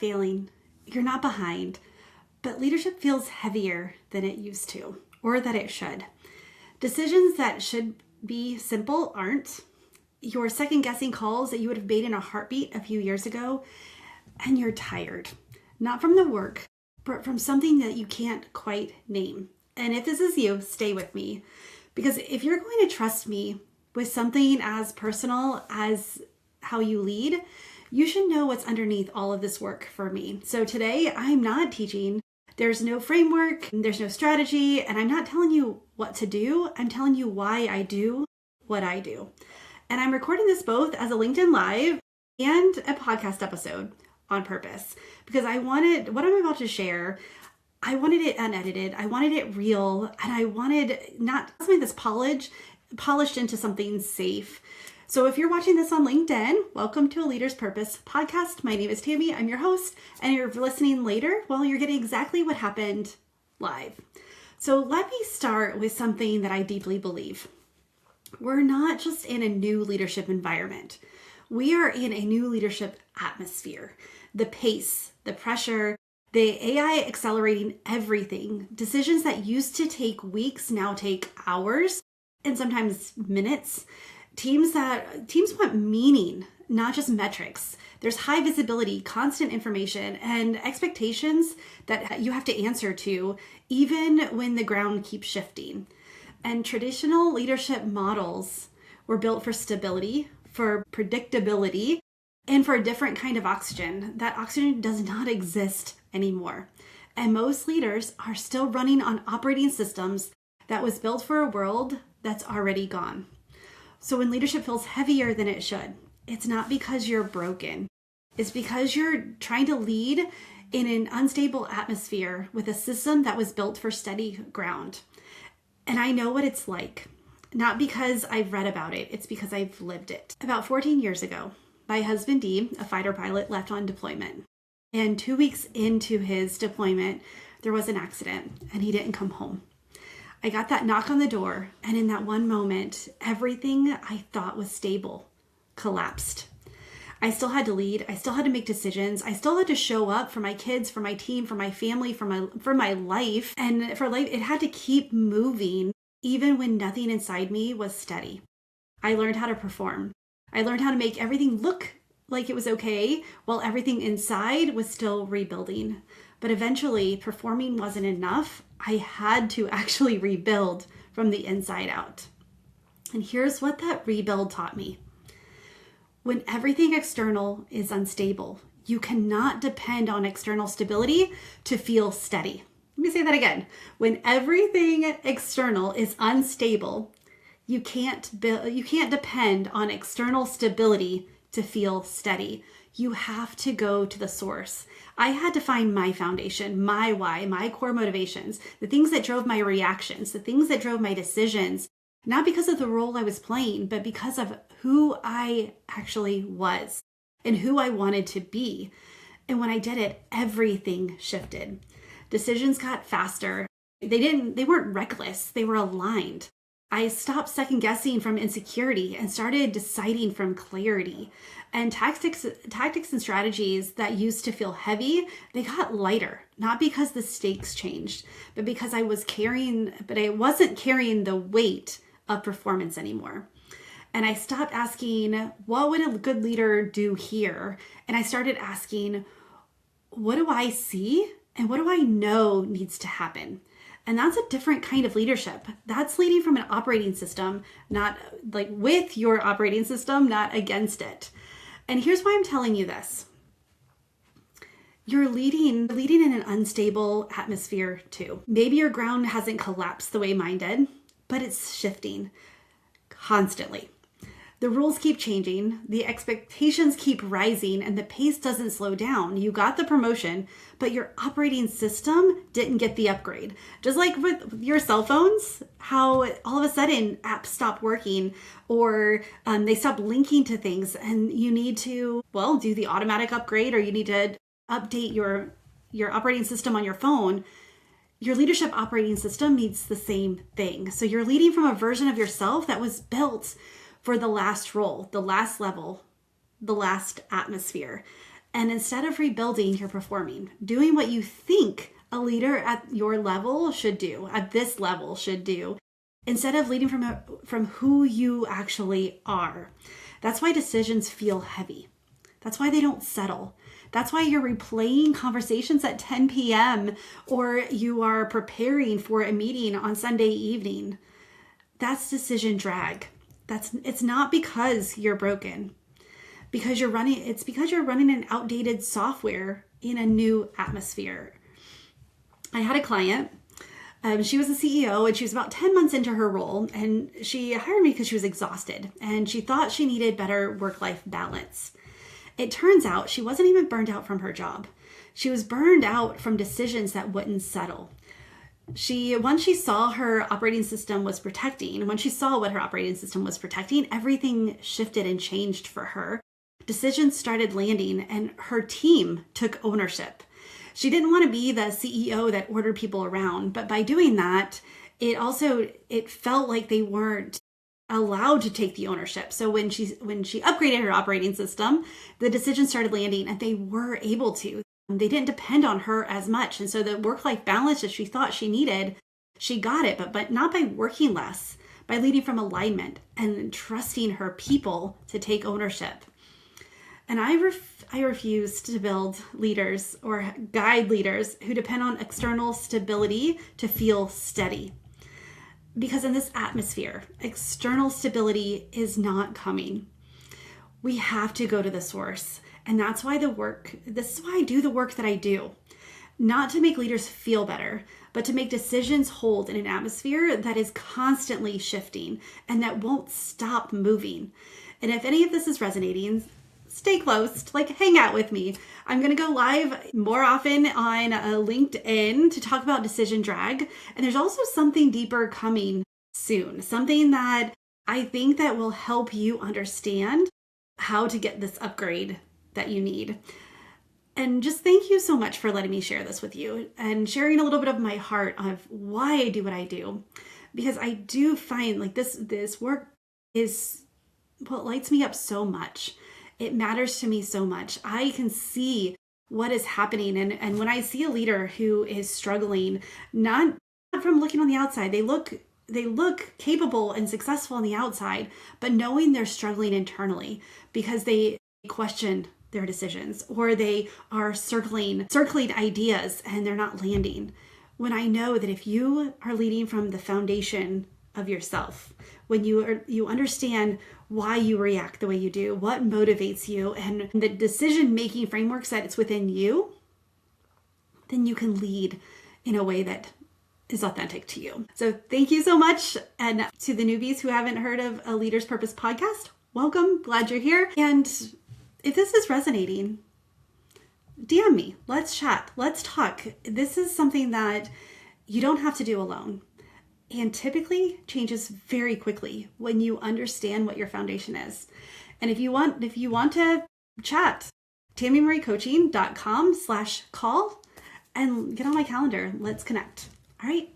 failing. You're not behind. But leadership feels heavier than it used to, or that it should. Decisions that should be simple aren't. You're second-guessing calls that you would have made in a heartbeat a few years ago, and you're tired. Not from the work, but from something that you can't quite name. And if this is you, stay with me. Because if you're going to trust me with something as personal as how you lead, you should know what's underneath all of this work for me. So today, I'm not teaching. There's no framework, there's no strategy, and I'm not telling you what to do. I'm telling you why I do what I do. And I'm recording this both as a LinkedIn Live and a podcast episode on purpose, because I wanted what I'm about to share. I wanted it unedited. I wanted it real, and I wanted not something that's polished into something safe. So if you're watching this on LinkedIn, welcome to A Leader's Purpose podcast. My name is Tami. I'm your host, and you're listening later. Well, you're getting exactly what happened live. So let me start with something that I deeply believe. We're not just in a new leadership environment. We are in a new leadership atmosphere. The pace, the pressure, the AI accelerating everything. Decisions that used to take weeks now take hours and sometimes minutes. Teams want meaning, not just metrics. There's high visibility, constant information, and expectations that you have to answer to, even when the ground keeps shifting. And traditional leadership models were built for stability, for predictability, and for a different kind of oxygen. That oxygen does not exist anymore. And most leaders are still running on operating systems that was built for a world that's already gone. So when leadership feels heavier than it should, it's not because you're broken. It's because you're trying to lead in an unstable atmosphere with a system that was built for steady ground. And I know what it's like, not because I've read about it, it's because I've lived it. About 14 years ago, my husband Dee, a fighter pilot, left on deployment. And 2 weeks into his deployment, there was an accident and he didn't come home. I got that knock on the door, and in that one moment, everything I thought was stable collapsed. I still had to lead. I still had to make decisions. I still had to show up for my kids, for my team, for my family, for my life. And for life, it had to keep moving, even when nothing inside me was steady. I learned how to perform. I learned how to make everything look like it was okay, while everything inside was still rebuilding. But eventually, performing wasn't enough. I had to actually rebuild from the inside out. And here's what that rebuild taught me. When everything external is unstable, you cannot depend on external stability to feel steady. Let me say that again. When everything external is unstable, you can't depend on external stability to feel steady. You have to go to the source. I had to find my foundation, my why, my core motivations, the things that drove my reactions, the things that drove my decisions, not because of the role I was playing, but because of who I actually was and who I wanted to be. And when I did it, everything shifted. Decisions got faster. They weren't reckless. They were aligned. I stopped second guessing from insecurity and started deciding from clarity. And tactics and strategies that used to feel heavy, they got lighter, not because the stakes changed, but because I wasn't carrying the weight of performance anymore. And I stopped asking, what would a good leader do here? And I started asking, what do I see? And what do I know needs to happen? And that's a different kind of leadership. That's leading from an operating system, not like with your operating system, not against it. And here's why I'm telling you this. You're leading in an unstable atmosphere too. Maybe your ground hasn't collapsed the way mine did, but it's shifting constantly. The rules keep changing, the expectations keep rising, and the pace doesn't slow down. You got the promotion, but your operating system didn't get the upgrade. Just like with your cell phones, how all of a sudden apps stop working or they stop linking to things, and you need to, do the automatic upgrade, or you need to update your operating system on your phone. Your leadership operating system needs the same thing. So you're leading from a version of yourself that was built for the last role, the last level, the last atmosphere. And instead of rebuilding, you're performing, doing what you think a leader at your level should do, at this level should do, instead of leading from who you actually are. That's why decisions feel heavy. That's why they don't settle. That's why you're replaying conversations at 10 p.m. or you are preparing for a meeting on Sunday evening. That's decision drag. It's not because you're broken. It's because you're running an outdated software in a new atmosphere. I had a client. She was a CEO and she was about 10 months into her role, and she hired me because she was exhausted and she thought she needed better work-life balance. It turns out she wasn't even burned out from her job. She was burned out from decisions that wouldn't settle. Once she saw her operating system was protecting, everything shifted and changed for her. Decisions started landing and her team took ownership. She didn't want to be the CEO that ordered people around, but by doing that, it felt like they weren't allowed to take the ownership. So when she upgraded her operating system, the decisions started landing and they were able to. They didn't depend on her as much. And so the work-life balance that she thought she needed, she got it, but not by working less, by leading from alignment and trusting her people to take ownership. And I refuse to build leaders or guide leaders who depend on external stability to feel steady. Because in this atmosphere, external stability is not coming. We have to go to the source. And this is why I do the work that I do. Not to make leaders feel better, but to make decisions hold in an atmosphere that is constantly shifting and that won't stop moving. And if any of this is resonating, stay close, hang out with me. I'm going to go live more often on LinkedIn to talk about decision drag. And there's also something deeper coming soon, something that I think that will help you understand how to get this upgrade that you need. And just thank you so much for letting me share this with you and sharing a little bit of my heart of why I do what I do. Because I do find this work is what lights me up so much. It matters to me so much. I can see what is happening. And when I see a leader who is struggling, not from looking on the outside, they look capable and successful on the outside, but knowing they're struggling internally because they question their decisions or they are circling ideas and they're not landing. When I know that if you are leading from the foundation of yourself, when you understand why you react the way you do, what motivates you, and the decision-making frameworks that it's within you, then you can lead in a way that is authentic to you. So thank you so much. And to the newbies who haven't heard of a Leader's Purpose podcast, welcome. Glad you're here. And if this is resonating, DM me. Let's chat. Let's talk. This is something that you don't have to do alone. And typically changes very quickly when you understand what your foundation is. And if you want to chat, TamiMarieCoaching.com/call and get on my calendar. Let's connect. All right.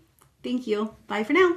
Thank you. Bye for now.